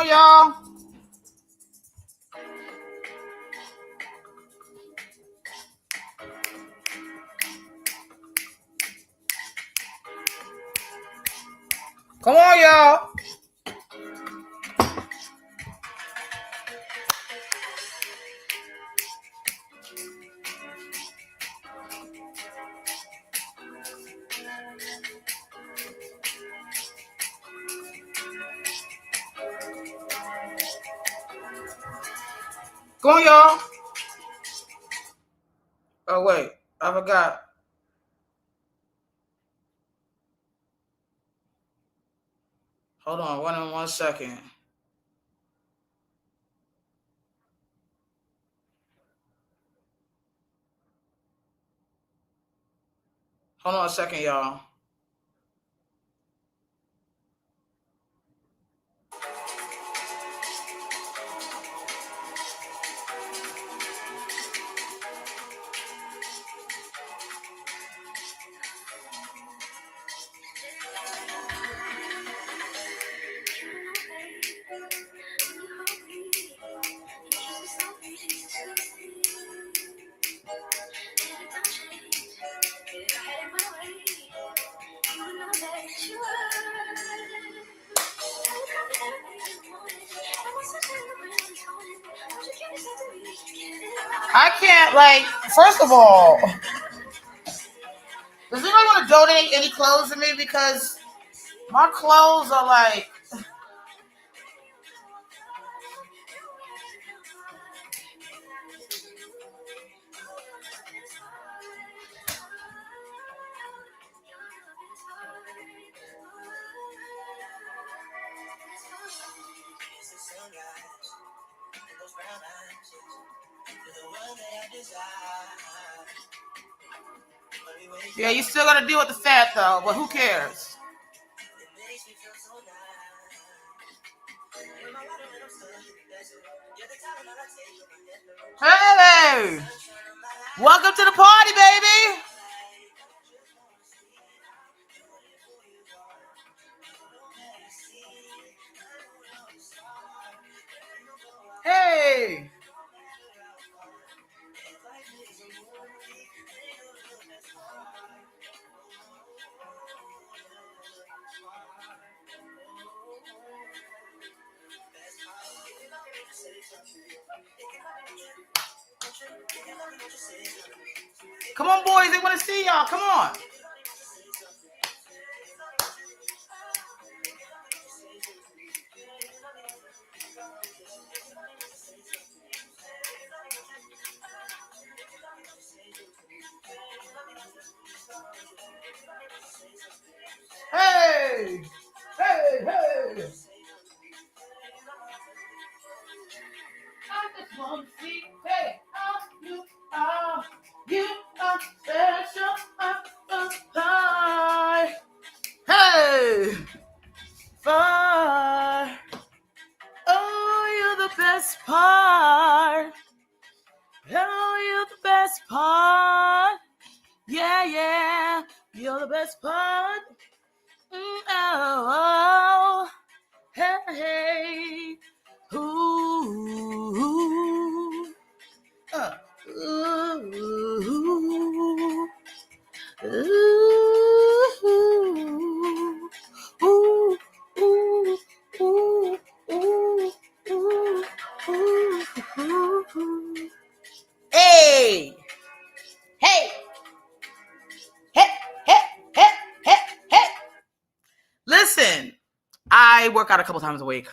on, y'all. Come on, y'all. Come on, y'all. Oh, wait. I forgot. Hold on. One second. Hold on a second, y'all. I can't, like, first of all, does anybody want to donate any clothes to me? Because my clothes are like, yeah, you still got to deal with the fat, though, but who cares? Hey! Welcome to the party, baby! Hey! Come on, boys. They want to see y'all. Come on. Hey! Hey, hey! I just want to see, hey, how you are. You are special. Hey! Fire. Oh, you're the best part. Oh, you're the best part. Yeah, yeah. You're the best part. Oh, hey, hey. Ooh, ooh, ooh, ooh, ooh, ooh, ooh. Hey, hey, hey, hey, hey, hey, hey. Listen, I work out a couple times a week.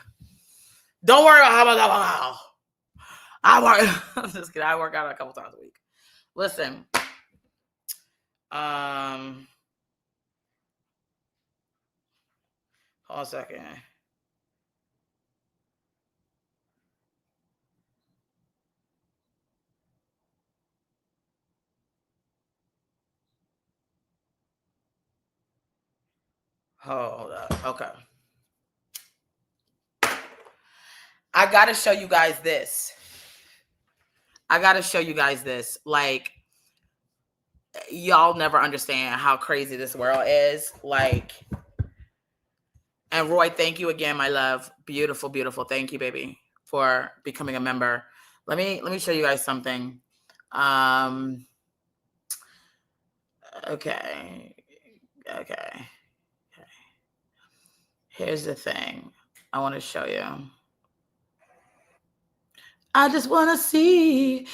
Don't worry about how I work. I'm just kidding. I work out a couple times a week. Listen, hold on a second. Hold up. Okay. I gotta show you guys this. Like, y'all never understand how crazy this world is. Like, And Roy, thank you again, my love. Beautiful, beautiful. Thank you, baby, for becoming a member. Let me show you guys something. Okay. Here's the thing I want to show you. I just want to see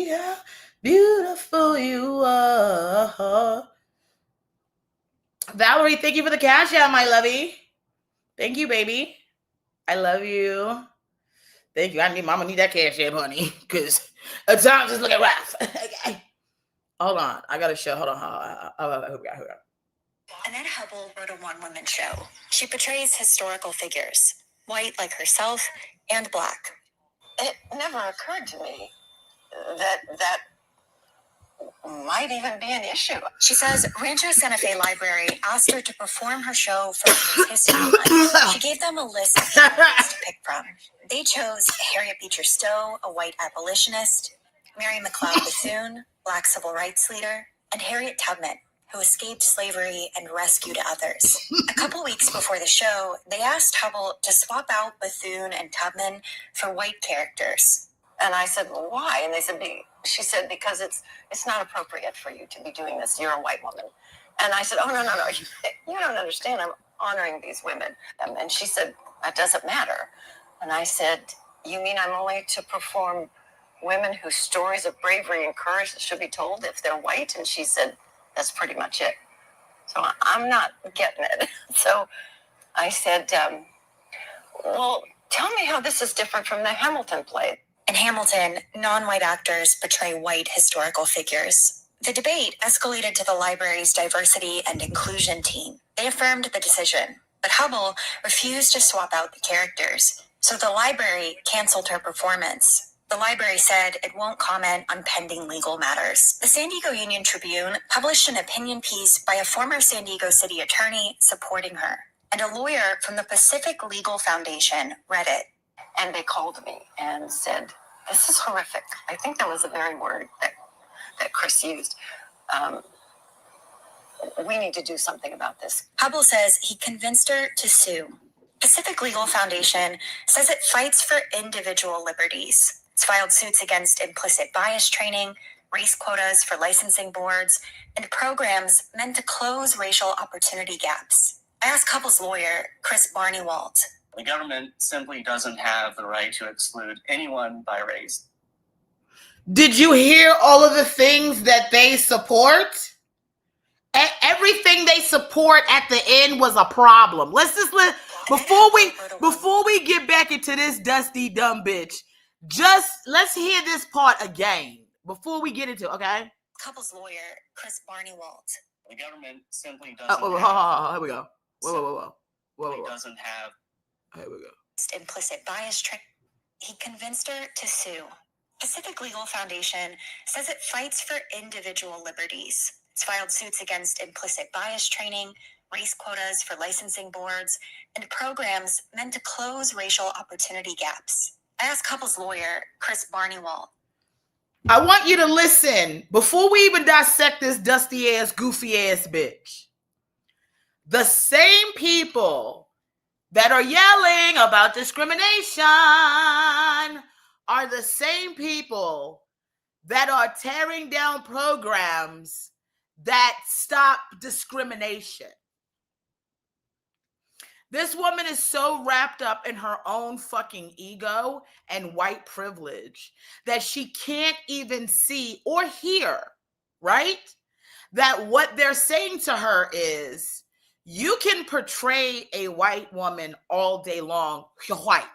how beautiful you are. Valerie, thank you for the cash out, my lovey. Thank you, baby. I love you. Thank you. Mama need that cash out, honey, because at times it's looking rough. Okay. Hold on. I got to show. Hold on. Here we go. Annette Hubble wrote a one-woman show. She portrays historical figures, white like herself and black. It never occurred to me that might even be an issue. She says Rancho Santa Fe Library asked her to perform her show for History Month. She gave them a list of heroes to pick from. They chose Harriet Beecher Stowe, a white abolitionist, Mary McLeod Bethune, black civil rights leader, and Harriet Tubman, who escaped slavery and rescued others. A couple weeks before the show, they asked Hubble to swap out Bethune and Tubman for white characters. And I said, well, why? And she said, because it's not appropriate for you to be doing this. You're a white woman. And I said, oh, no. You don't understand. I'm honoring these women. And she said, that doesn't matter. And I said, you mean I'm only to perform women whose stories of bravery and courage should be told if they're white? And she said, that's pretty much it. So I'm not getting it. So I said, well, tell me how this is different from the Hamilton play. In Hamilton, non-white actors portray white historical figures. The debate escalated to the library's diversity and inclusion team. They affirmed the decision, but Hubble refused to swap out the characters, so the library canceled her performance. The library said it won't comment on pending legal matters. The San Diego Union Tribune published an opinion piece by a former San Diego city attorney supporting her, and a lawyer from the Pacific Legal Foundation read it. And they called me and said, this is horrific. I think that was the very word that Chris used. We need to do something about this. Hubble says he convinced her to sue. Pacific Legal Foundation says it fights for individual liberties. It's filed suits against implicit bias training, race quotas for licensing boards, and programs meant to close racial opportunity gaps. I asked Hubble's lawyer, Chris Barnewalt. The government simply doesn't have the right to exclude anyone by race. Did you hear all of the things that they support? Everything they support at the end was a problem. Let's just before we get back into this dusty dumb bitch, let's hear this part again before we get into it, okay? Couple's lawyer, Chris Barnewalt. The government simply doesn't. Here we go. Whoa. Doesn't have. Here we go. Implicit bias training. He convinced her to sue. Pacific Legal Foundation says it fights for individual liberties. It's filed suits against implicit bias training, race quotas for licensing boards, and programs meant to close racial opportunity gaps. I asked Couple's lawyer, Chris Barnewalt. I want you to listen before we even dissect this dusty ass, goofy ass bitch. The same people that are yelling about discrimination are the same people that are tearing down programs that stop discrimination. This woman is so wrapped up in her own fucking ego and white privilege that she can't even see or hear, right? That what they're saying to her is, you can portray a white woman all day long, white.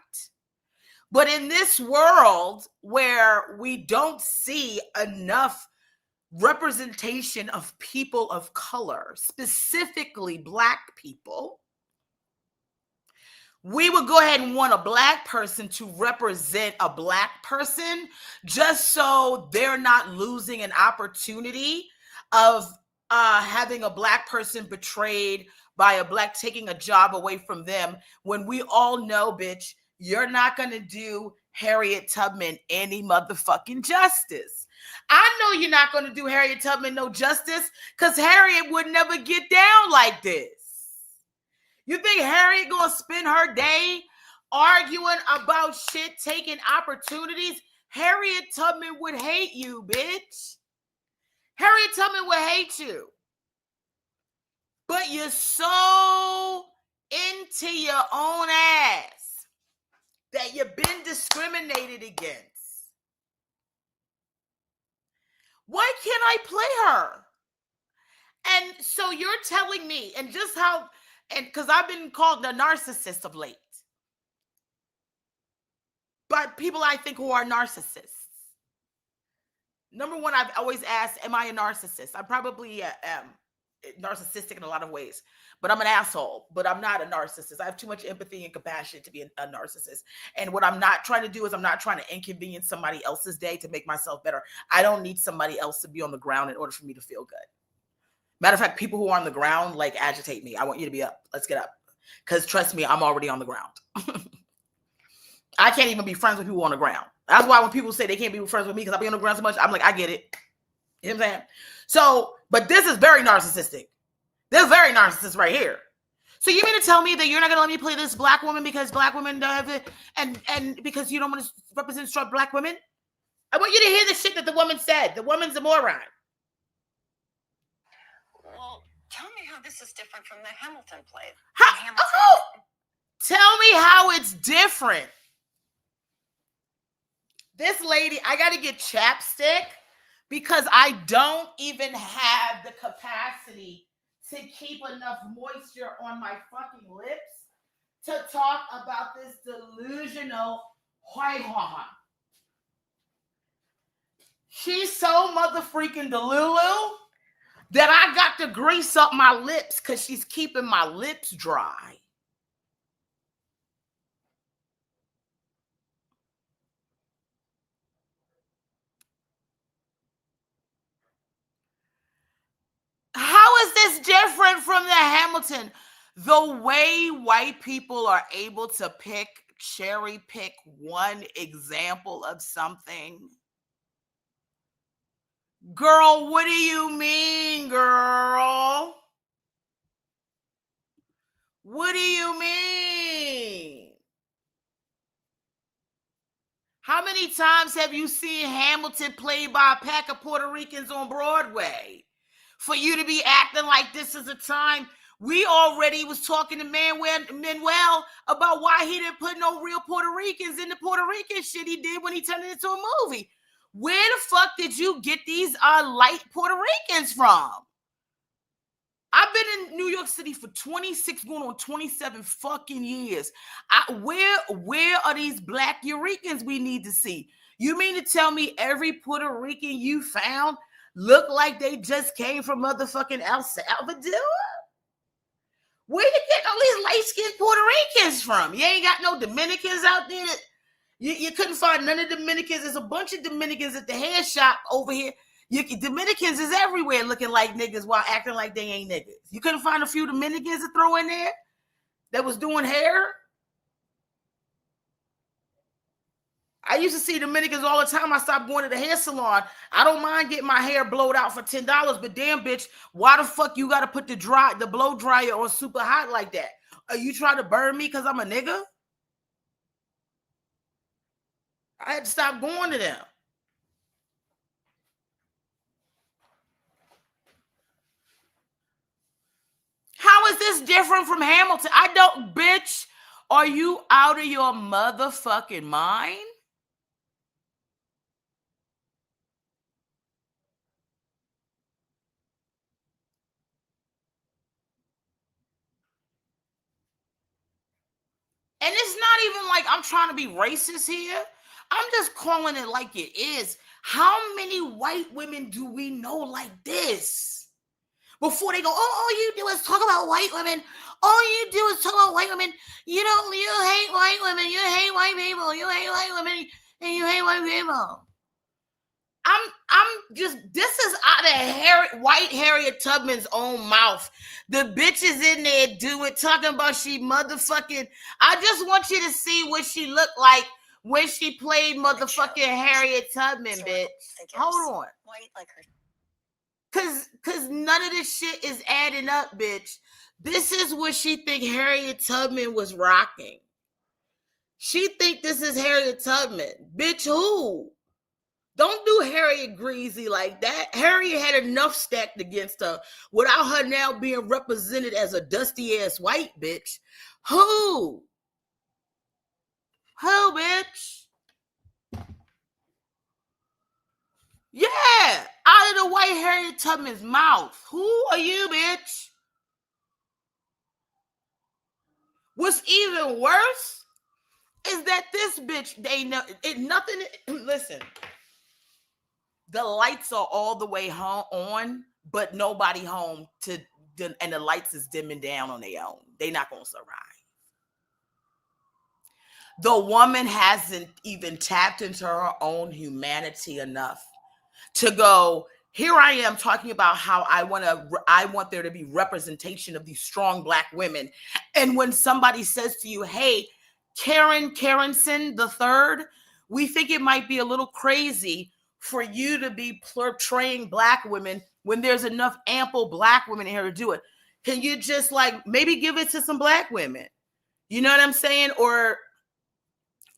But in this world where we don't see enough representation of people of color, specifically Black people, we would go ahead and want a Black person to represent a Black person just so they're not losing an opportunity of having a Black person betrayed by a Black, taking a job away from them, when we all know, bitch, you're not going to do Harriet Tubman any motherfucking justice. I know you're not going to do Harriet Tubman no justice because Harriet would never get down like this. You think Harriet gonna spend her day arguing about shit, taking opportunities? Harriet Tubman would hate you, bitch. Harriet Tubman would hate you. But you're so into your own ass that you've been discriminated against. Why can't I play her? And so you're telling me, and just how, and because I've been called a narcissist of late by people I think who are narcissists. Number one, I've always asked, am I a narcissist? I probably am narcissistic in a lot of ways, but I'm an asshole, but I'm not a narcissist. I have too much empathy and compassion to be a narcissist. And what I'm not trying to do is I'm not trying to inconvenience somebody else's day to make myself better. I don't need somebody else to be on the ground in order for me to feel good. Matter of fact, people who are on the ground like agitate me. I want you to be up. Let's get up. Because trust me, I'm already on the ground. I can't even be friends with people on the ground. That's why when people say they can't be friends with me because I be on the ground so much, I'm like, I get it. You know what I'm saying? So, but this is very narcissistic. This is very narcissist right here. So you mean to tell me that you're not going to let me play this black woman because black women have it and because you don't want to represent strong black women? I want you to hear the shit that the woman said. The woman's a moron. Well, tell me how this is different from the Hamilton play. Tell me how it's different. This lady, I got to get chapstick because I don't even have the capacity to keep enough moisture on my fucking lips to talk about this delusional Whitewashing. She's so motherfreaking delulu that I got to grease up my lips because she's keeping my lips dry. How is this different from the Hamilton? The way white people are able to cherry pick one example of something. Girl, what do you mean, girl? What do you mean? How many times have you seen Hamilton played by a pack of Puerto Ricans on Broadway? For you to be acting like this is a time, we already was talking to Manuel about why he didn't put no real Puerto Ricans in the Puerto Rican shit he did when he turned it into a movie. Where the fuck did you get these light Puerto Ricans from? I've been in New York City for 26, going on 27 fucking years. Where are these black Euricans we need to see? You mean to tell me every Puerto Rican you found look like they just came from motherfucking El Salvador? Where you get all these light-skinned Puerto Ricans from? You ain't got no Dominicans out there. You couldn't find none of Dominicans. There's a bunch of Dominicans at the hair shop over here. Dominicans is everywhere looking like niggas while acting like they ain't niggas. You couldn't find a few Dominicans to throw in there that was doing hair? I used to see Dominicans all the time. I stopped going to the hair salon. I don't mind getting my hair blowed out for $10, but damn, bitch, why the fuck you got to put the blow dryer on super hot like that? Are you trying to burn me because I'm a nigga? I had to stop going to them. How is this different from Hamilton? I don't, bitch. Are you out of your motherfucking mind? And it's not even like I'm trying to be racist here. I'm just calling it like it is. How many white women do we know like this? Before they go, all you do is talk about white women. All you do is talk about white women. You hate white women. You hate white people. You hate white women. And you hate white people. This is out of white Harriet Tubman's own mouth. The bitch is in there talking about she motherfucking. I just want you to see what she looked like when she played motherfucking Harriet Tubman, bitch. Hold on. White like her. Cause none of this shit is adding up, bitch. This is what she think Harriet Tubman was rocking. She think this is Harriet Tubman. Bitch, who? Don't do Harriet greasy like that. Harriet had enough stacked against her without her now being represented as a dusty ass white bitch. Who? Who, bitch? Yeah, out of the white Harriet Tubman's mouth. Who are you, bitch? What's even worse is that this bitch, they know it nothing. Listen, the lights are all the way home on, but nobody home and the lights is dimming down on their own. They not gonna survive. The woman hasn't even tapped into her own humanity enough to go, here I am talking about how I want there to be representation of these strong Black women. And when somebody says to you, hey, Karenson the third, we think it might be a little crazy for you to be portraying Black women when there's enough ample Black women here to do it. Can you just like maybe give it to some Black women? You know what I'm saying? Or,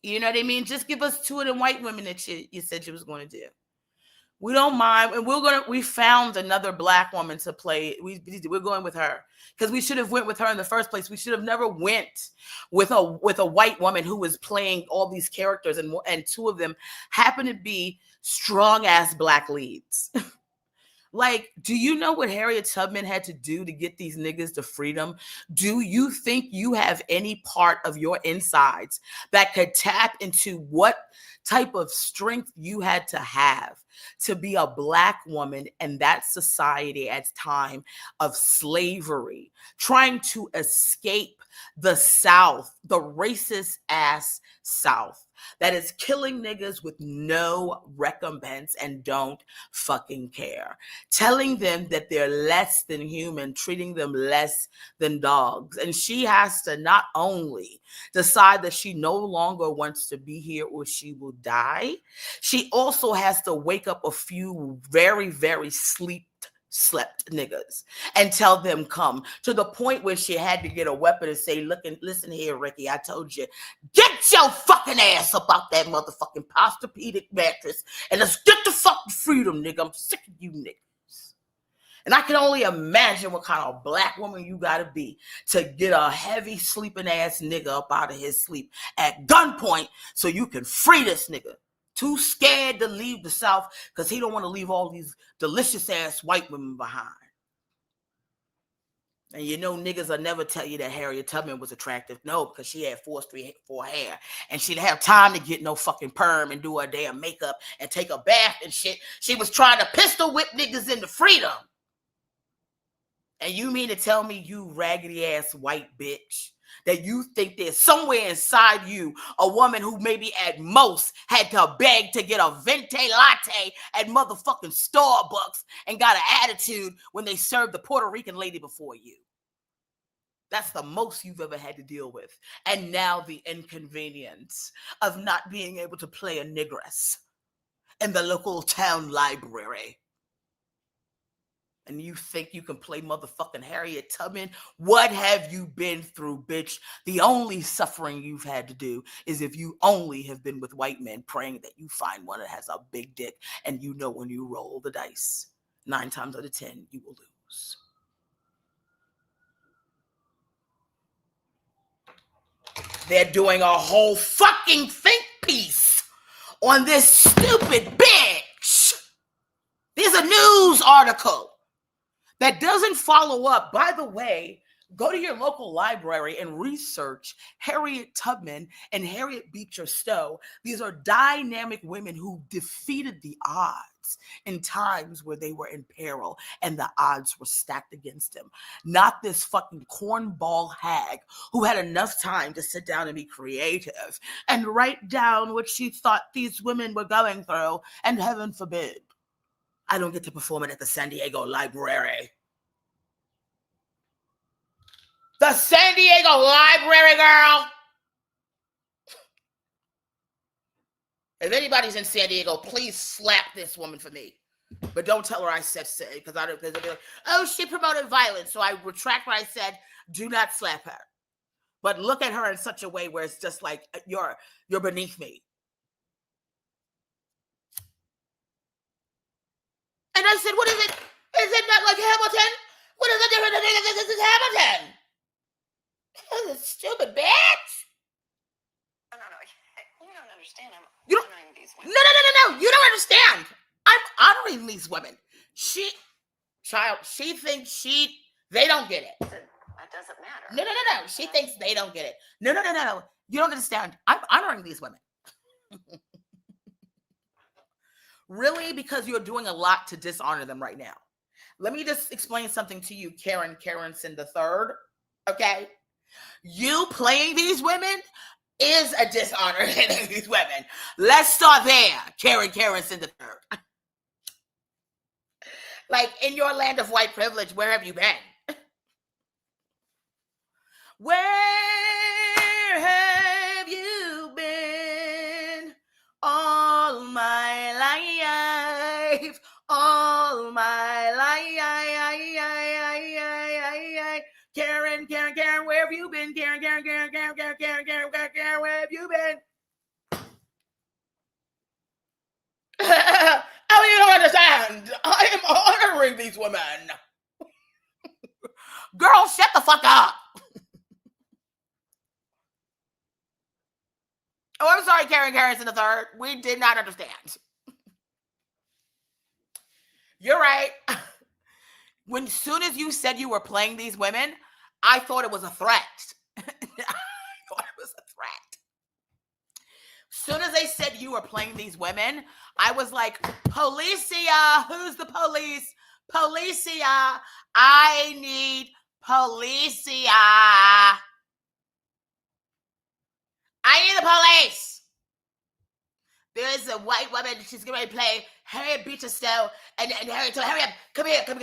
you know what I mean? Just give us two of them white women that you said you was going to do. We don't mind, and we found another Black woman to play. We're going with her because we should have went with her in the first place. We should have never went with a white woman who was playing all these characters, and two of them happen to be strong ass Black leads. Like, do you know what Harriet Tubman had to do to get these niggas to freedom? Do you think you have any part of your insides that could tap into what type of strength you had to have to be a Black woman in that society at time of slavery, trying to escape the South, the racist ass South that is killing niggas with no recompense and don't fucking care, telling them that they're less than human, treating them less than dogs. And she has to not only decide that she no longer wants to be here or she will die, she also has to wake up a few very, very slept niggas and tell them come, to the point where she had to get a weapon and say, look and listen here, Ricky, I told you, get your fucking ass up out that motherfucking Posturepedic mattress and let's get the fucking freedom, nigga. I'm sick of you niggas. And I can only imagine what kind of Black woman you gotta be to get a heavy sleeping ass nigga up out of his sleep at gunpoint so you can free this nigga. Too scared to leave the South because he don't want to leave all these delicious ass white women behind. And you know niggas will never tell you that Harriet Tubman was attractive. No, because she had 4 hair. And she didn't have time to get no fucking perm and do her damn makeup and take a bath and shit. She was trying to pistol whip niggas into freedom. And you mean to tell me, you raggedy ass white bitch, that you think there's somewhere inside you a woman who maybe at most had to beg to get a venti latte at motherfucking Starbucks and got an attitude when they served the Puerto Rican lady before you? That's the most you've ever had to deal with. And now the inconvenience of not being able to play a negress in the local town library. And you think you can play motherfucking Harriet Tubman? What have you been through, bitch? The only suffering you've had to do is if you only have been with white men praying that you find one that has a big dick, and you know when you roll the dice, 9 times out of 10, you will lose. They're doing a whole fucking think piece on this stupid bitch. There's a news article that doesn't follow up. By the way, go to your local library and research Harriet Tubman and Harriet Beecher Stowe. These are dynamic women who defeated the odds in times where they were in peril and the odds were stacked against them. Not this fucking cornball hag who had enough time to sit down and be creative and write down what she thought these women were going through, and heaven forbid I don't get to perform it at the San Diego Library. The San Diego Library, girl. If anybody's in San Diego, please slap this woman for me. But don't tell her I said say, because I don't, because they'll be like, oh, she promoted violence. So I retract what I said. Do not slap her. But look at her in such a way where it's just like, you're beneath me. And I said, what is it? Is it not like Hamilton? What is the difference? This is Hamilton. This stupid bitch. No. You don't understand. I'm You don't- honoring these women. No. You don't understand. I'm honoring these women. She thinks they don't get it. That doesn't matter. No. She thinks they don't get it. No. You don't understand. I'm honoring these women. Really? Because you're doing a lot to dishonor them right now. Let me just explain something to you, Karen Carrenson III. Okay? You playing these women is a dishonor to these women. Let's start there, Karen Carrenson III. Like, in your land of white privilege, where have you been? Where have you been all my life? All my life. Karen, where have you been? Karen, where have you been? Oh, you don't understand. I am honoring these women. Girl, shut the fuck up. Oh, I'm sorry, Karen Carrenson III. We did not understand. You're right. When soon as you said you were playing these women, I thought it was a threat. I thought it was a threat. Soon as they said you were playing these women, I was like, Policia, who's the police? Policia, I need Policia. I need the police. There's a white woman. She's going to play Harriet Tubman and Harriet Tubman. Hurry up. Come here. Come.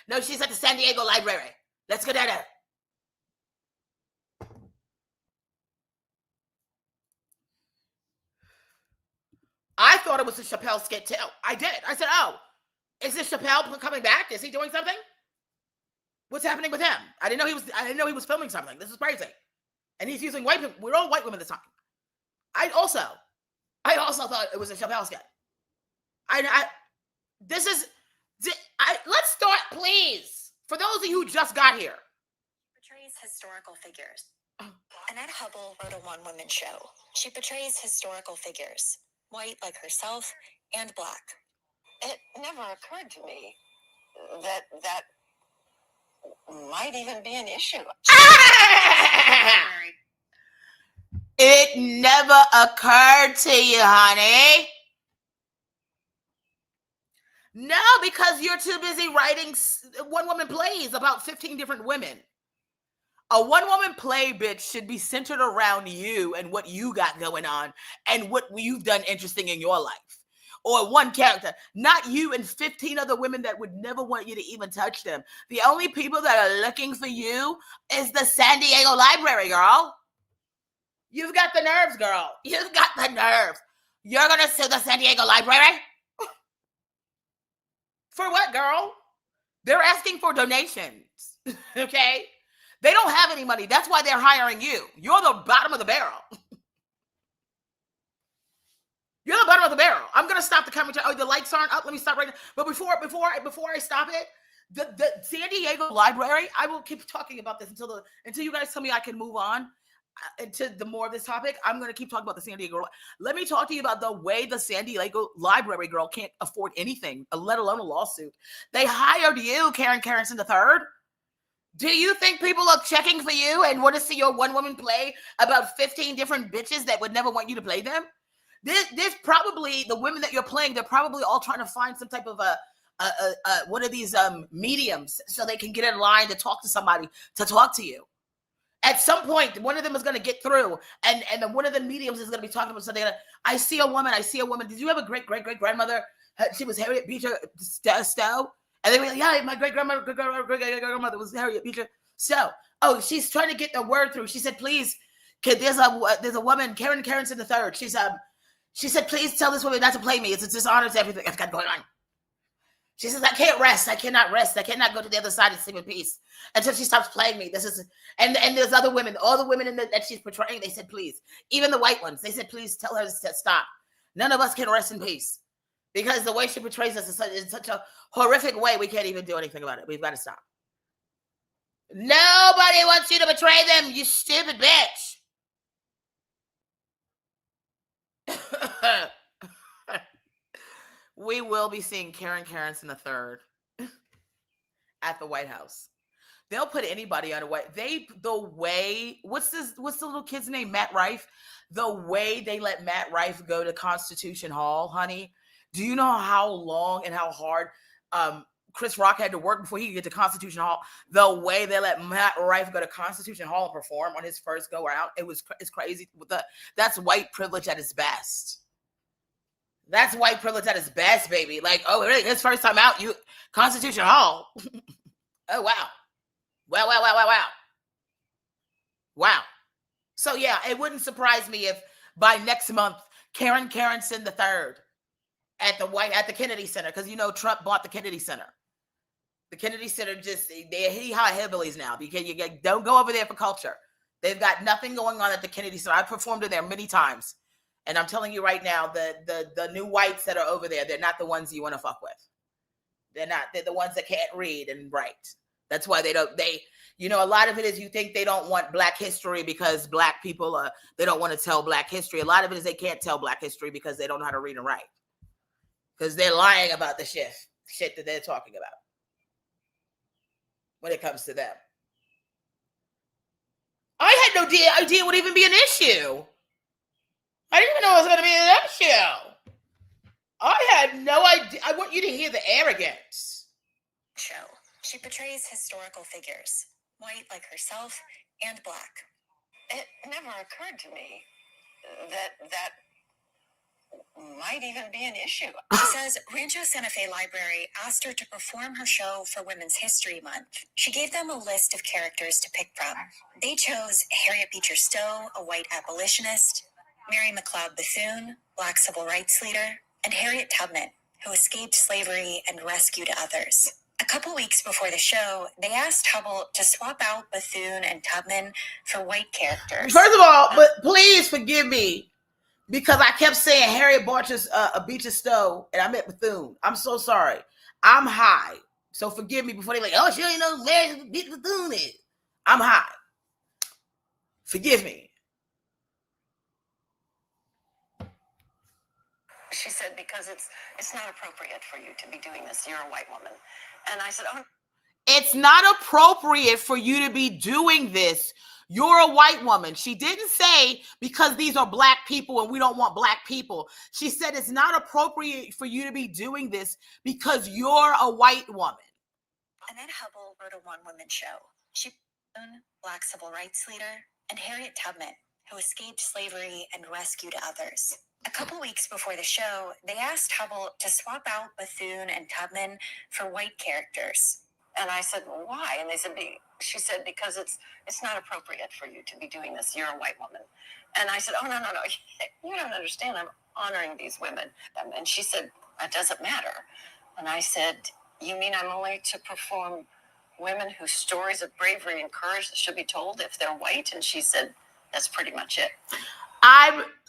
No, she's at the San Diego Library. Let's go down there. I thought it was a Chappelle skit too. I did. I said, oh, is this Chappelle coming back? Is he doing something? What's happening with him? I didn't know he was filming something. This is crazy. And he's using white people. We're all white women this time. I also thought it was a Chappelle skit. Let's start, please. For those of you who just got here. Portrays historical figures. Annette Hubble wrote a one-woman show. She portrays historical figures, white like herself and black. It never occurred to me that might even be an issue. It never occurred to you, honey. No, because you're too busy writing one-woman plays about 15 different women. A one-woman play, bitch, should be centered around you and what you got going on and what you've done interesting in your life. Or one character, not you and 15 other women that would never want you to even touch them. The only people that are looking for you is the San Diego Library, girl. You've got the nerves, girl. You've got the nerves. You're going to sue the San Diego Library? For what, girl? They're asking for donations, okay? They don't have any money. That's why they're hiring you. You're the bottom of the barrel. You're the bottom of the barrel. I'm going to stop the commentary. Oh, the lights aren't up. Let me stop right now. But before I stop it, the San Diego Library, I will keep talking about this until you guys tell me I can move on to the more of this topic. I'm going to keep talking about the San Diego. Let me talk to you about the way the San Diego Library girl can't afford anything, let alone a lawsuit. They hired you, Karen Carrenson III. Do you think people are checking for you and want to see your one-woman play about 15 different bitches that would never want you to play them? There's probably the women that you're playing. They're probably all trying to find some type of one of these mediums so they can get in line to talk to somebody, to talk to you. At some point, one of them is going to get through, and then one of the mediums is going to be talking about something. I see a woman. Did you have a great grandmother? She was Harriet Beecher Stowe. And they were like, yeah, my great grandmother was Harriet Beecher Stowe. Oh, she's trying to get the word through. She said, please, there's a woman, Karen Carrenson III. She said, please tell this woman not to play me. It's a dishonor to everything I've got going on. She says, I can't rest. I cannot rest. I cannot go to the other side and sleep in peace until she stops playing me. This is, and there's other women, all the women that she's portraying, they said, please. Even the white ones, they said, please tell her to stop. None of us can rest in peace because the way she portrays us is in such a horrific way, we can't even do anything about it. We've got to stop. Nobody wants you to betray them, you stupid bitch. We will be seeing Karen Carrington III at the White House. They'll put anybody on a white. What's the little kid's name? Matt Rife. The way they let Matt Rife go to Constitution Hall, honey. Do you know how long and how hard Chris Rock had to work before he could get to Constitution Hall? The way they let Matt Rife go to Constitution Hall and perform on his first go around, it's crazy. That's white privilege at its best. That's white privilege at its best, baby. Like, oh, really? His first time out, you Constitution Hall. Oh, wow. Wow. So, yeah, it wouldn't surprise me if by next month, Karen Carrington III at the Kennedy Center, because, you know, Trump bought the Kennedy Center. The Kennedy Center he hot hillbillies now. Because you don't go over there for culture. They've got nothing going on at the Kennedy Center. I performed in there many times. And I'm telling you right now, the new whites that are over there, they're not the ones you want to fuck with. They're not. They're the ones that can't read and write. That's why a lot of it is you think they don't want Black history because Black people, they don't want to tell Black history. A lot of it is they can't tell Black history because they don't know how to read and write. Because they're lying about the shit that they're talking about when it comes to them. I had no idea it would even be an issue. I didn't even know it was going to be an issue. I had no idea. I want you to hear the arrogance. Show. She portrays historical figures, white like herself and Black. It never occurred to me that might even be an issue. She says Rancho Santa Fe Library asked her to perform her show for Women's History Month. She gave them a list of characters to pick from. They chose Harriet Beecher Stowe, a white abolitionist, Mary McLeod Bethune, Black civil rights leader, and Harriet Tubman, who escaped slavery and rescued others. A couple weeks before the show, they asked Hubble to swap out Bethune and Tubman for white characters. First of all, but please forgive me because I kept saying Harriet Beecher Stowe and I meant Bethune. I'm so sorry. I'm high. So forgive me before they like, oh, she don't even know who Mary Bethune is. I'm high. Forgive me. She said, because it's not appropriate for you to be doing this. You're a white woman. And I said, oh. It's not appropriate for you to be doing this. You're a white woman. She didn't say because these are Black people and we don't want Black people. She said it's not appropriate for you to be doing this because you're a white woman. And then Hubble wrote a one-woman show. She was Black civil rights leader and Harriet Tubman, who escaped slavery and rescued others. A couple weeks before the show, they asked Hubble to swap out Bethune and Tubman for white characters. And I said, well, why? And she said, because it's not appropriate for you to be doing this. You're a white woman. And I said, oh, no. You don't understand. I'm honoring these women. And she said, that doesn't matter. And I said, you mean I'm only to perform women whose stories of bravery and courage should be told if they're white? And she said, that's pretty much it.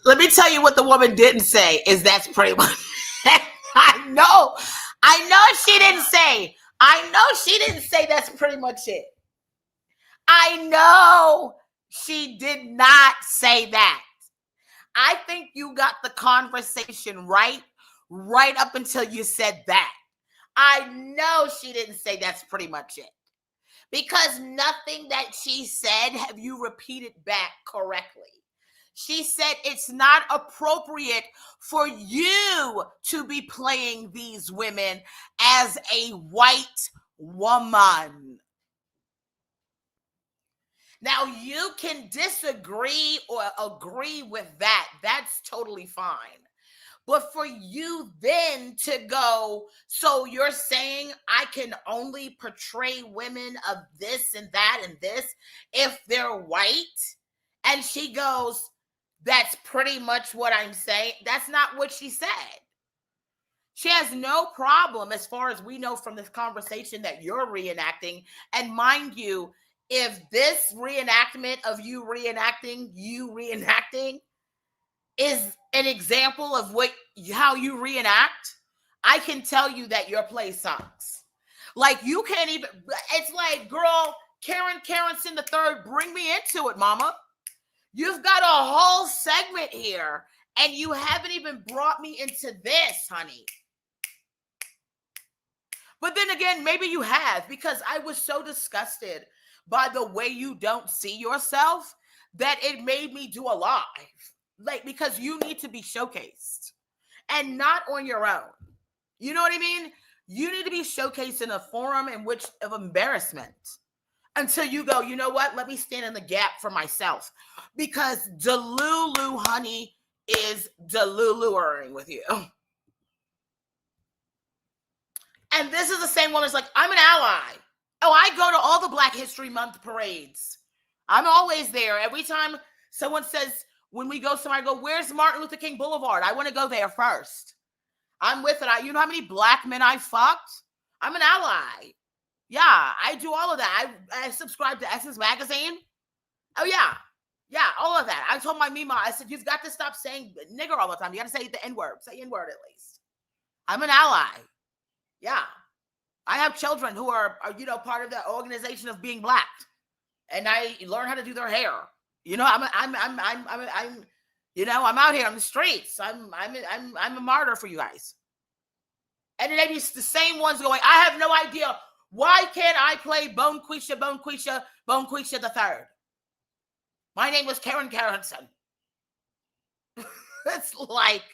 Let me tell you what the woman didn't say is that's pretty much I know she didn't say. I know she didn't say that's pretty much it. I know she did not say that. I think you got the conversation right up until you said that. I know she didn't say that's pretty much it. Because nothing that she said have you repeated back correctly. She said it's not appropriate for you to be playing these women as a white woman. Now, you can disagree or agree with that. That's totally fine. But for you then to go, so you're saying I can only portray women of this and that and this if they're white? And she goes, that's pretty much what I'm saying. That's not what she said. She has no problem, as far as we know from this conversation, that you're reenacting. And mind you, if this reenactment of you reenacting is an example of how you reenact, I can tell you that your play sucks. Like, you can't even, it's like, girl, Karen Carrington the third, bring me into it, mama. You've got a whole segment here, and you haven't even brought me into this, honey. But then again, maybe you have, because I was so disgusted by the way you don't see yourself that it made me do a live. Like, because you need to be showcased and not on your own. You know what I mean? You need to be showcased in a forum in which of embarrassment until you go, you know what? Let me stand in the gap for myself, because Delulu, honey, is Deluluing with you. And this is the same woman that's like, I'm an ally. Oh, I go to all the Black History Month parades. I'm always there. Every time someone says, when we go somewhere, I go, where's Martin Luther King Boulevard? I want to go there first. I'm with it. You know how many Black men I fucked? I'm an ally. Yeah, I do all of that. I subscribe to Essence Magazine. Oh, yeah. Yeah, all of that. I told my Mima, I said, you've got to stop saying nigger all the time. You got to say the N-word. Say N-word at least. I'm an ally. Yeah. I have children who are part of the organization of being Black. And I learn how to do their hair. You know, I'm out here on the streets. I'm a martyr for you guys. And then maybe it's the same ones going, I have no idea. Why can't I play Bone Quisha the third? My name was Karen Carrington. It's like,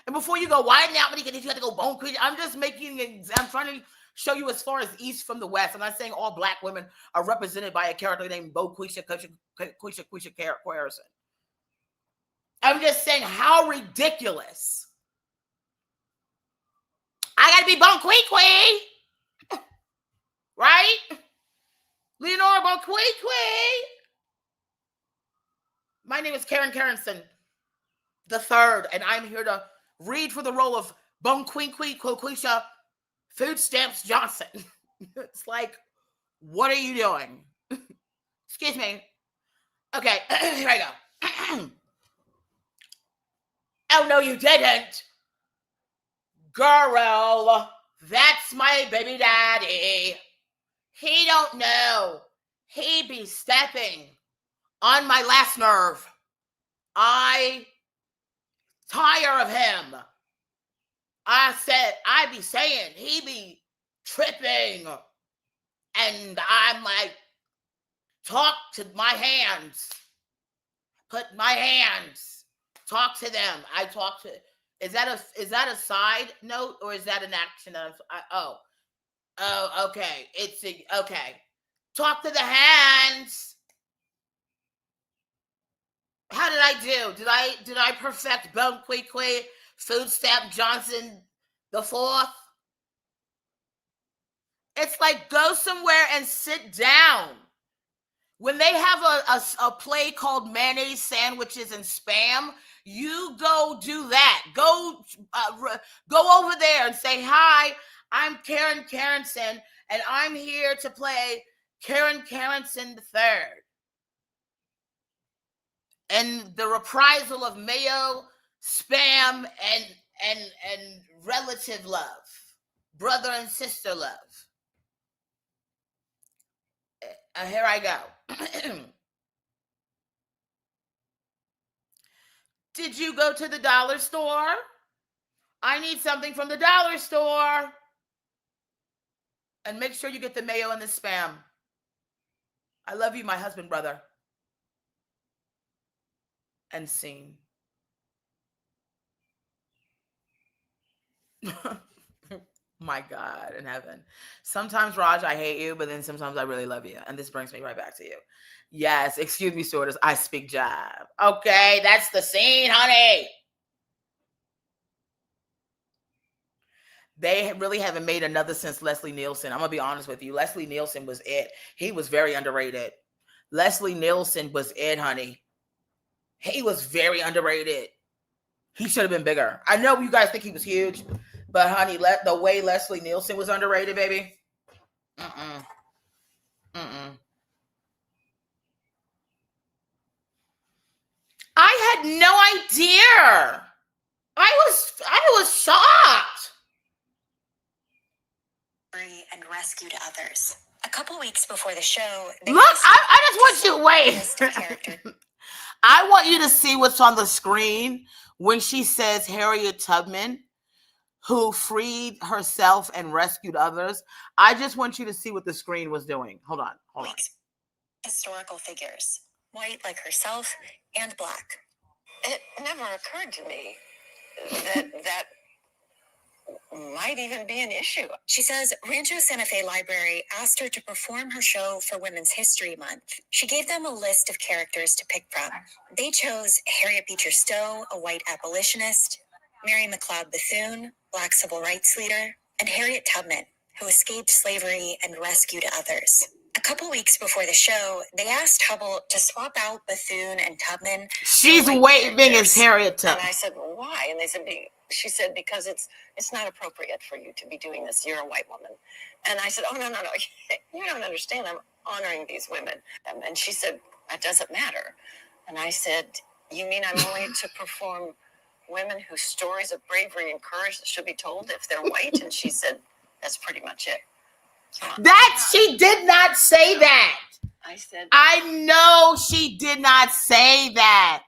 and before you go, why now did you have to go Bone Quisha? I'm just I'm trying to show you as far as east from the west. I'm not saying all Black women are represented by a character named Bo Quisha Carrington. I'm just saying how ridiculous. I gotta be Bone Quee. Right? Leonora Bone Quee. My name is Karen Carrington the third, and I'm here to read for the role of Bone Quisha Food Stamps Johnson. It's like, what are you doing? Excuse me. Okay, here I go. Oh, no, you didn't. Girl, that's my baby daddy. He don't know. He be stepping on my last nerve. I tire of him. I said, I be saying he be tripping. And I'm like, talk to my hands. Put my hands. Talk to them. I talk to. Is that a side note or is that an action? Okay. Okay. Talk to the hands. How did I do? Did I perfect Bone Quee Food Stamp Johnson the fourth? It's like, go somewhere and sit down. When they have a play called Mayonnaise Sandwiches and Spam, you go do that. Go over there and say, hi, I'm Karen Carrington, and I'm here to play Karen Carrington III. And the reprisal of mayo, spam, and relative love, brother and sister love. Here I go. Did you go to the dollar store? I need something from the dollar store. And make sure you get the mayo and the spam. I love you, my husband, brother. And scene. My God in heaven. Sometimes, Raj, I hate you, but then sometimes I really love you. And this brings me right back to you. Yes, excuse me, stewardess. I speak jive. Okay, that's the scene, honey. They really haven't made another since Leslie Nielsen. I'm going to be honest with you. Leslie Nielsen was it. He was very underrated. Leslie Nielsen was it, honey. He was very underrated. He should have been bigger. I know you guys think he was huge, but honey, the way Leslie Nielsen was underrated, baby. I had no idea. I was shocked. And rescued others. A couple weeks before the show, look, I just want you wait. I want you to see what's on the screen when she says Harriet Tubman, who freed herself and rescued others. I just want you to see what the screen was doing. Hold on. Historical figures, white like herself and black. It never occurred to me that might even be an issue. She says Rancho Santa Fe Library asked her to perform her show for Women's History Month. She gave them a list of characters to pick from. They chose Harriet Beecher Stowe, a white abolitionist, Mary McLeod Bethune, black civil rights leader, and Harriet Tubman, who escaped slavery and rescued others. A couple weeks before the show, they asked Hubble to swap out Bethune and Tubman. She's waving as Harriet Tubman. And I said, well, why? And they said, she said, because it's not appropriate for you to be doing this. You're a white woman. And I said, oh, no. You don't understand. I'm honoring these women. And she said, that doesn't matter. And I said, you mean I'm only to perform women whose stories of bravery and courage should be told if they're white? And she said, that's pretty much it. She did not say that. I said, I know she did not say that.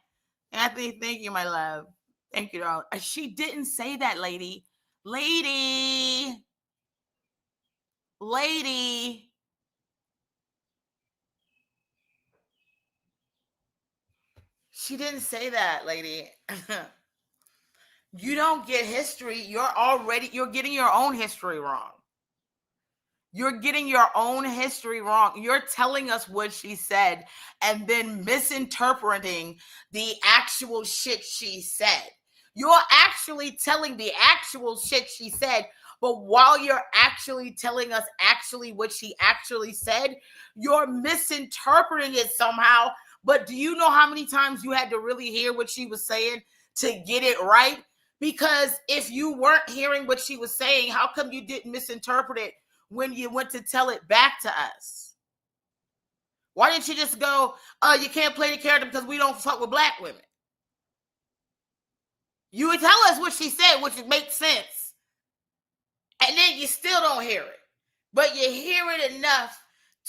Anthony, thank you, my love. Thank you, darling. She didn't say that, lady. She didn't say that, lady. You don't get history. You're getting your own history wrong. You're getting your own history wrong. You're telling us what she said and then misinterpreting the actual shit she said. You're actually telling the actual shit she said, but while you're actually telling us actually what she actually said, you're misinterpreting it somehow. But do you know how many times you had to really hear what she was saying to get it right? Because if you weren't hearing what she was saying, how come you didn't misinterpret it when you went to tell it back to us? Why didn't you just go, you can't play the character because we don't fuck with black women? You would tell us what she said, which makes sense. And then you still don't hear it. But you hear it enough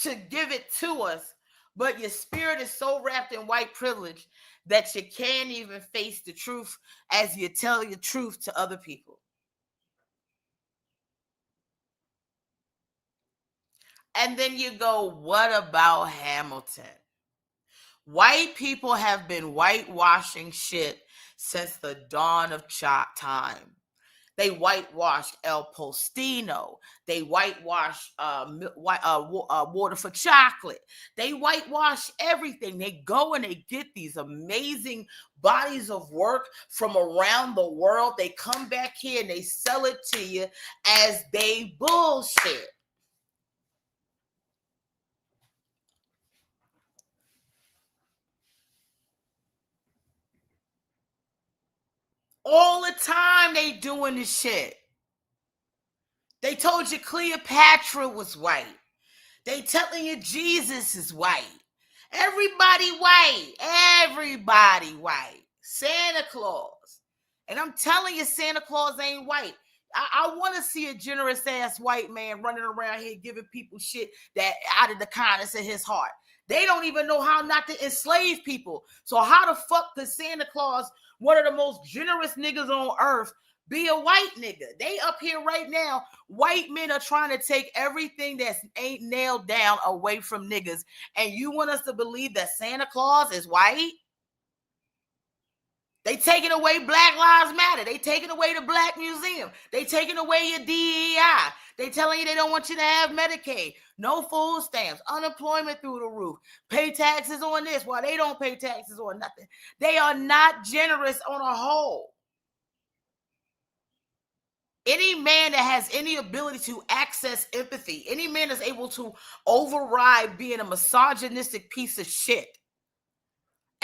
to give it to us. But your spirit is so wrapped in white privilege that you can't even face the truth as you tell your truth to other people. And then you go, what about Hamilton? White people have been whitewashing shit since the dawn of time. They whitewashed El Postino. They whitewashed Water for Chocolate. They whitewash everything. They go and they get these amazing bodies of work from around the world. They come back here and they sell it to you as they bullshit. All the time they doing this shit. They told you Cleopatra was white. They telling you Jesus is white. Everybody white. Everybody white. Santa Claus. And I'm telling you, Santa Claus ain't white. I want to see a generous ass white man running around here giving people shit that out of the kindness of his heart. They don't even know how not to enslave people. So how the fuck does Santa Claus, one of the most generous niggas on earth, be a white nigga? They up here right now. White men are trying to take everything that ain't nailed down away from niggas. And you want us to believe that Santa Claus is white? They taking away Black Lives Matter. They taking away the Black Museum. They taking away your DEI. They telling you they don't want you to have Medicaid. No food stamps. Unemployment through the roof. Pay taxes on this while they don't pay taxes on nothing. They are not generous on a whole. Any man that has any ability to access empathy, any man that's able to override being a misogynistic piece of shit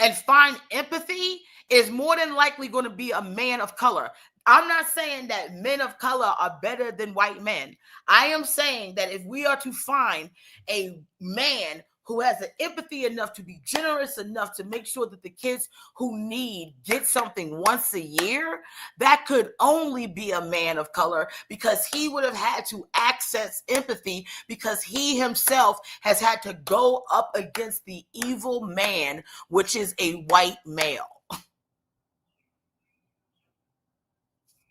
and find empathy is more than likely going to be a man of color. I'm not saying that men of color are better than white men. I am saying that if we are to find a man who has the empathy enough to be generous enough to make sure that the kids who need get something once a year, that could only be a man of color, because he would have had to access empathy because he himself has had to go up against the evil man, which is a white male.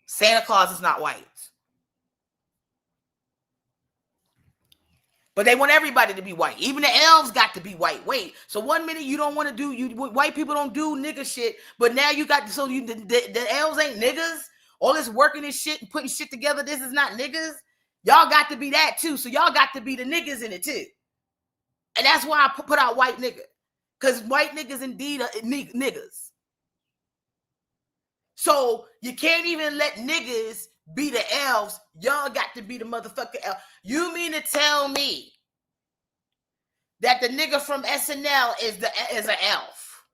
Santa Claus is not white. But they want everybody to be white. Even the elves got to be white. Wait, so 1 minute you don't want to do, white people don't do nigga shit, but now you got, so you the elves ain't niggas? All this working and shit and putting shit together, this is not niggas? Y'all got to be that too, so y'all got to be the niggas in it too. And that's why I put out white nigga, because white niggas indeed are niggas. So you can't even let niggas be the elves. Y'all got to be the motherfucking elf. You mean to tell me that the nigga from SNL is an elf?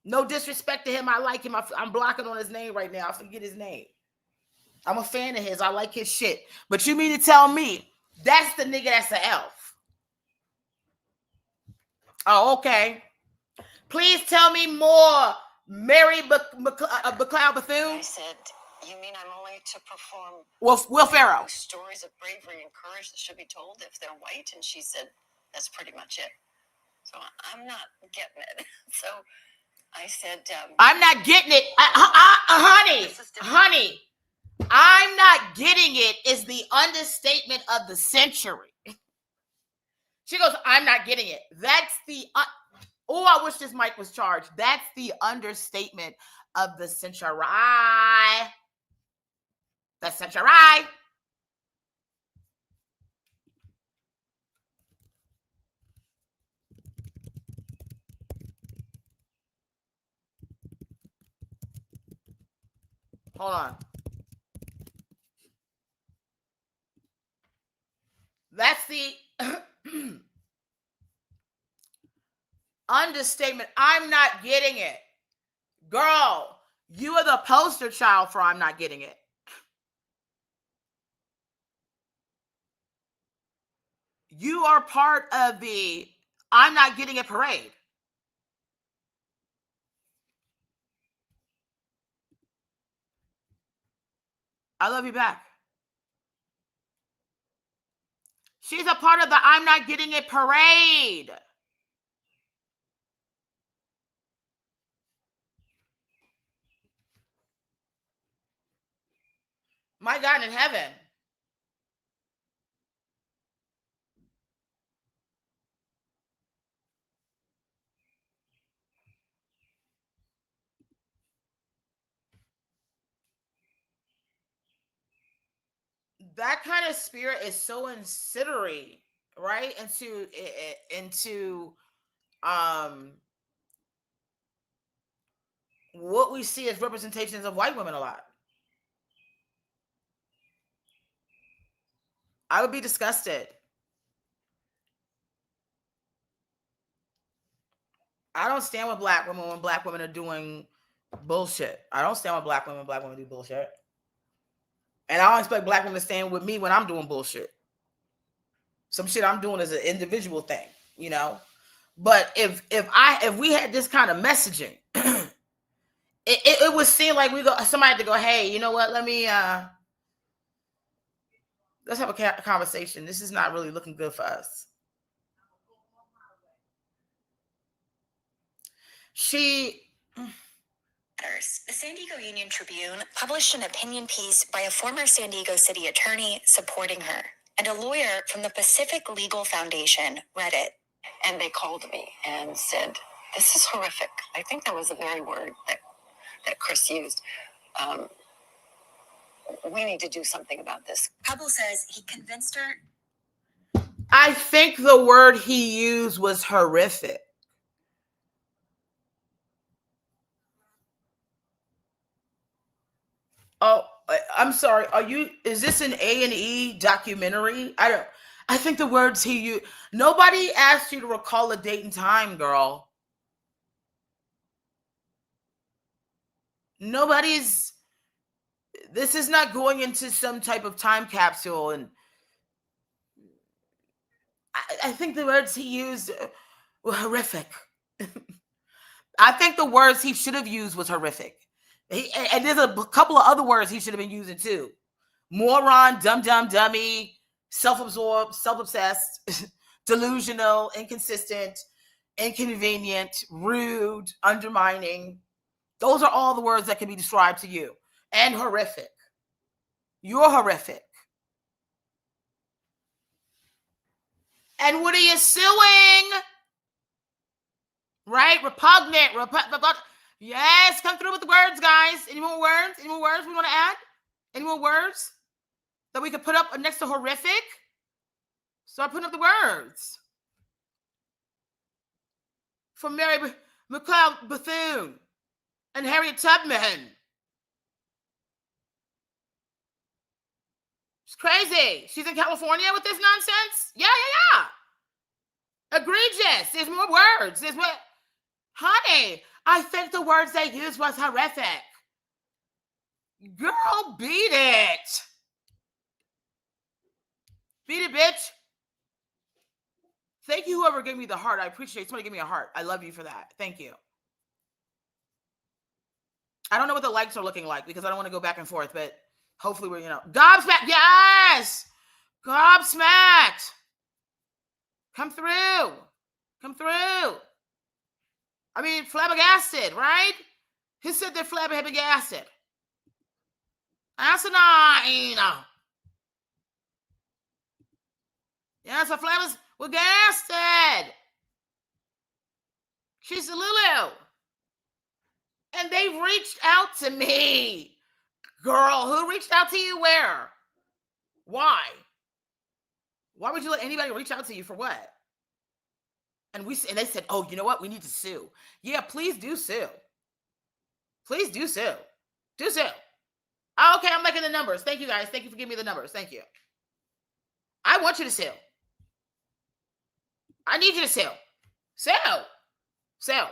No disrespect to him. I like him. I'm blocking on his name right now. I forget his name. I'm a fan of his. I like his shit. But you mean to tell me that's the nigga that's an elf? Oh, okay. Please tell me more, Mary McLeod Bethune. I said, you mean I'm only to perform Will Ferrell stories of bravery and courage that should be told if they're white? And she said, that's pretty much it. So I'm not getting it. So I said, I'm not getting it. Honey, I'm not getting it is the understatement of the century. She goes, I'm not getting it. That's the, I wish this mic was charged. That's the understatement of the century. The century. Hold on. That's the understatement. I'm not getting it. Girl, you are the poster child for I'm not getting it. You are part of the I'm not getting it parade. I love you back. She's a part of the I'm not getting it parade. My God in heaven. That kind of spirit is so insidious, right? Into what we see as representations of white women a lot. I would be disgusted. I don't stand with black women when black women are doing bullshit. I don't stand with black women when black women do bullshit. And I don't expect black women to stand with me when I'm doing bullshit. Some shit I'm doing is an individual thing, you know? But if we had this kind of messaging, it would seem like somebody had to go, hey, you know what? Let's have a conversation. This is not really looking good for us. The San Diego Union Tribune published an opinion piece by a former San Diego city attorney supporting her, and a lawyer from the Pacific Legal Foundation read it. And they called me and said, this is horrific. I think that was the very word that Chris used. We need to do something about this. Hubble says he convinced her. I think the word he used was horrific. Oh, I'm sorry. Is this an A&E documentary? I think the words he used, nobody asked you to recall a date and time, girl. This is not going into some type of time capsule. And I think the words he used were horrific. I think the words he should have used was horrific. And there's a couple of other words he should have been using too. Moron, dumb, dummy, self-absorbed, self-obsessed, delusional, inconsistent, inconvenient, rude, undermining. Those are all the words that can be described to you. And horrific. You're horrific. And what are you suing? Right? Repugnant. Yes, come through with the words, guys. Any more words? Any more words we want to add? Any more words that we could put up next to horrific? Start putting up the words. From Mary McLeod Bethune and Harriet Tubman. It's crazy. She's in California with this nonsense? Yeah. Egregious. There's more words. There's what? Honey, I think the words they used was horrific. Girl, beat it. Beat it, bitch. Thank you, whoever gave me the heart. I appreciate somebody give me a heart. I love you for that. Thank you. I don't know what the likes are looking like because I don't want to go back and forth, but hopefully we're, gobsmacked. Yes. Gobsmacked. Come through. Come through. I mean, flabbergasted, right? Who said they're flabbergasted? Asinine. Yes, the flabbers were gasted. She's a Lulu. And they've reached out to me. Girl, who reached out to you? Where? Why? Why would you let anybody reach out to you for what? And they said, oh, you know what? We need to sue. Yeah, please do sue. Please do sue. Do sue. Oh, okay, I'm making the numbers. Thank you, guys. Thank you for giving me the numbers. Thank you. I want you to sue. I need you to sue. Sue. Sue.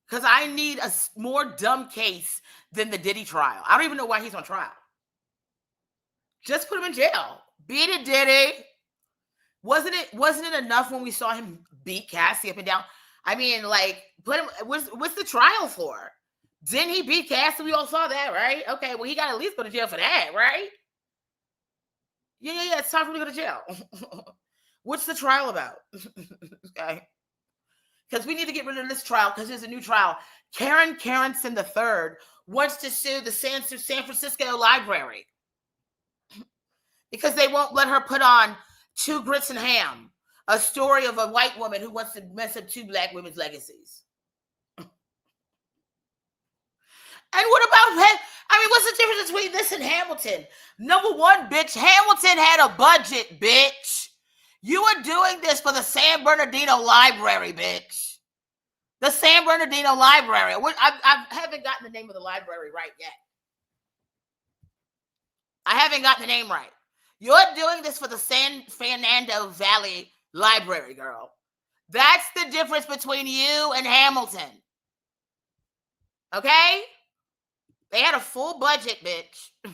Because I need a more dumb case than the Diddy trial. I don't even know why he's on trial. Just put him in jail. Beat it, Diddy. Wasn't it enough when we saw him beat Cassie up and down? I mean, like, put him. What's the trial for? Didn't he beat Cassie? We all saw that, right? Okay, well, he got to at least go to jail for that, right? Yeah. It's time for him to go to jail. What's the trial about? Okay. Because we need to get rid of this trial because there's a new trial. Karen Carrington III wants to sue the San Francisco Library because they won't let her put on Two Grits and Ham, a story of a white woman who wants to mess up two black women's legacies. And what about, what's the difference between this and Hamilton? Number one, bitch, Hamilton had a budget, bitch. You are doing this for the San Bernardino Library, bitch. The San Bernardino Library. I haven't gotten the name of the library right yet. I haven't gotten the name right. You're doing this for the San Fernando Valley Library, girl. That's the difference between you and Hamilton. Okay? They had a full budget, bitch.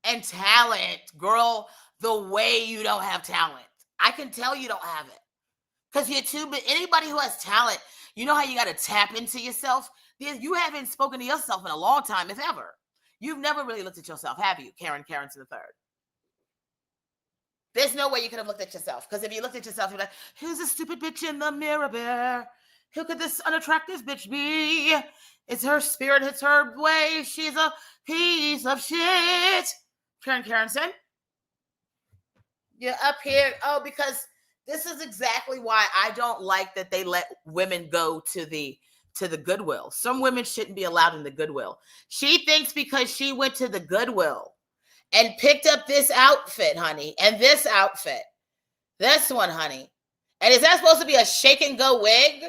And talent, girl, the way you don't have talent. I can tell you don't have it. Because you're too big. Anybody who has talent, you know how you got to tap into yourself? You haven't spoken to yourself in a long time, if ever. You've never really looked at yourself, have you, Karen Carrington III? There's no way you could have looked at yourself. Because if you looked at yourself, you're like, who's a stupid bitch in the mirror, bear? Who could this unattractive bitch be? It's her spirit, it's her way. She's a piece of shit. Karen Carrington, you're up here. Oh, because this is exactly why I don't like that they let women go to the Goodwill. Some women shouldn't be allowed in the Goodwill. She thinks because she went to the Goodwill and picked up this outfit, honey, and this outfit, this one, honey, and is that supposed to be a shake and go wig?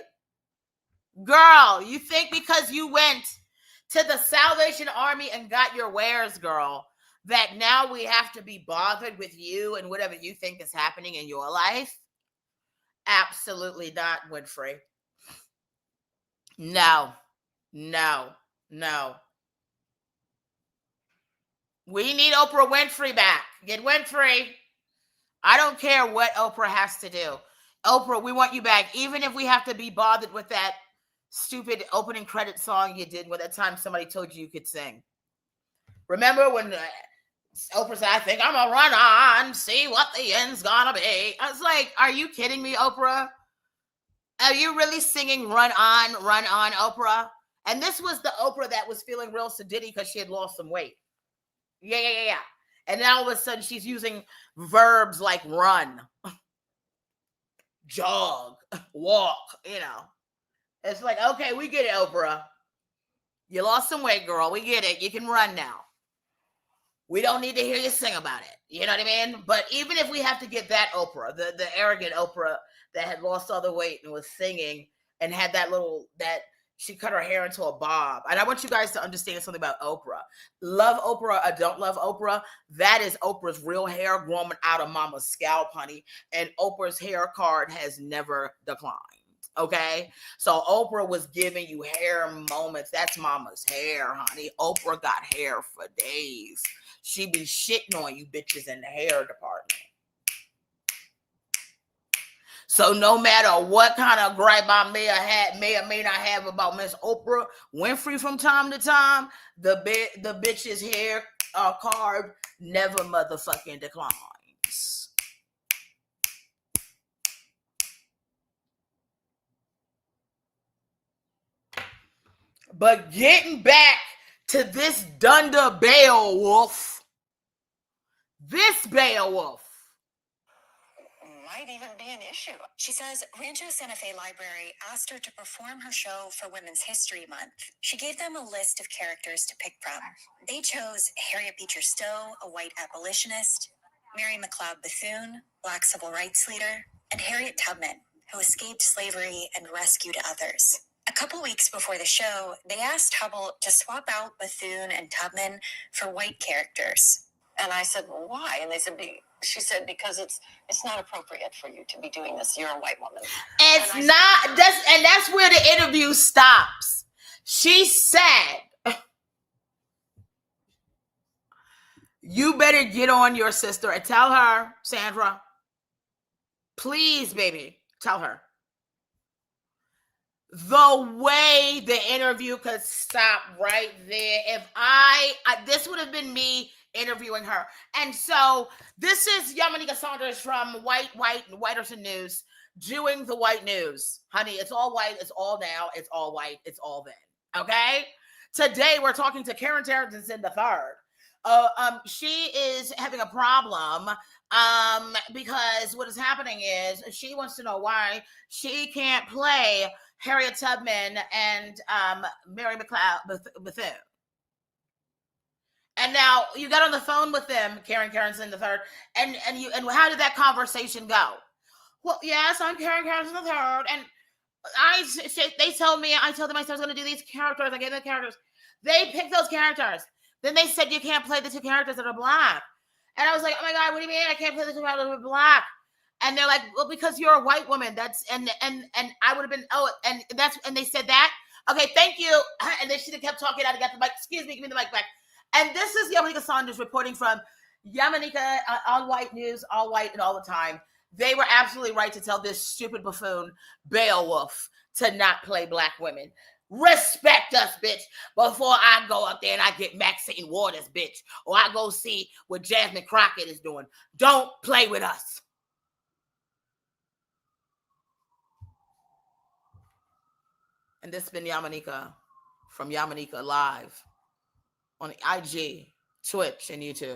Girl, you think because you went to the Salvation Army and got your wares, girl, that now we have to be bothered with you and whatever you think is happening in your life? Absolutely not, Winfrey. No. No. We need Oprah Winfrey back. Get Winfrey. I don't care what Oprah has to do. Oprah, we want you back. Even if we have to be bothered with that stupid opening credit song you did when that time somebody told you could sing. Remember when Oprah said, I think I'm going to run on, see what the end's going to be. I was like, are you kidding me, Oprah? Are you really singing run on, Oprah? And this was the Oprah that was feeling real sedity because she had lost some weight. Yeah. And now all of a sudden she's using verbs like run, jog, walk, It's like, okay, we get it, Oprah. You lost some weight, girl. We get it. You can run now. We don't need to hear you sing about it. You know what I mean? But even if we have to get that Oprah, the arrogant Oprah that had lost all the weight and was singing and had that she cut her hair into a bob. And I want you guys to understand something about Oprah. Love Oprah or don't love Oprah, that is Oprah's real hair growing out of mama's scalp, honey. And Oprah's hair card has never declined. Okay? So Oprah was giving you hair moments. That's mama's hair, honey. Oprah got hair for days. She be shitting on you bitches in the hair department. So no matter what kind of gripe I may or may not have about Miss Oprah Winfrey from time to time, the bitch's hair card never motherfucking declines. But getting back to this Dunder Beowulf, might even be an issue. She says Rancho Santa Fe Library asked her to perform her show for Women's History Month. She gave them a list of characters to pick from. They chose Harriet Beecher Stowe, a white abolitionist, Mary McLeod Bethune, Black civil rights leader, and Harriet Tubman, who escaped slavery and rescued others. A couple weeks before the show, they asked Hubble to swap out Bethune and Tubman for white characters. And I said, well, why? And she said, because it's not appropriate for you to be doing this. You're a white woman. It's not. That's where the interview stops. She said, you better get on your sister and tell her, Sandra, please, baby, tell her. The way the interview could stop right there. If this would have been me interviewing her. And so this is Yamanika Saunders from Whiterson News doing the white news. Honey, it's all white. It's all now. It's all white. It's all then. Okay? Today, we're talking to Karen Tarrenton III. She is having a problem because what is happening is she wants to know why she can't play Harriet Tubman and Mary McLeod Bethune. And now you got on the phone with them, Karen Tarrenton III, and how did that conversation go? Well, yes, I'm Karen Tarrenton III, and they told me, I told them I was going to do these characters. I gave them characters. They picked those characters. Then they said you can't play the two characters that are black. And I was like, oh my God, what do you mean I can't play the two characters that are black? And they're like, well, because you're a white woman. That's and I would have been, and they said that. Okay, thank you. And then she kept talking. I got the mic. Excuse me, give me the mic back. And this is Yamanika Saunders reporting from Yamanika on White News, all white and all the time. They were absolutely right to tell this stupid buffoon Beowulf to not play black women. Respect us, bitch, before I go up there and I get Maxine Waters, bitch, or I go see what Jasmine Crockett is doing. Don't play with us. And this has been Yamanika from Yamanika Live on IG, Twitch, and YouTube.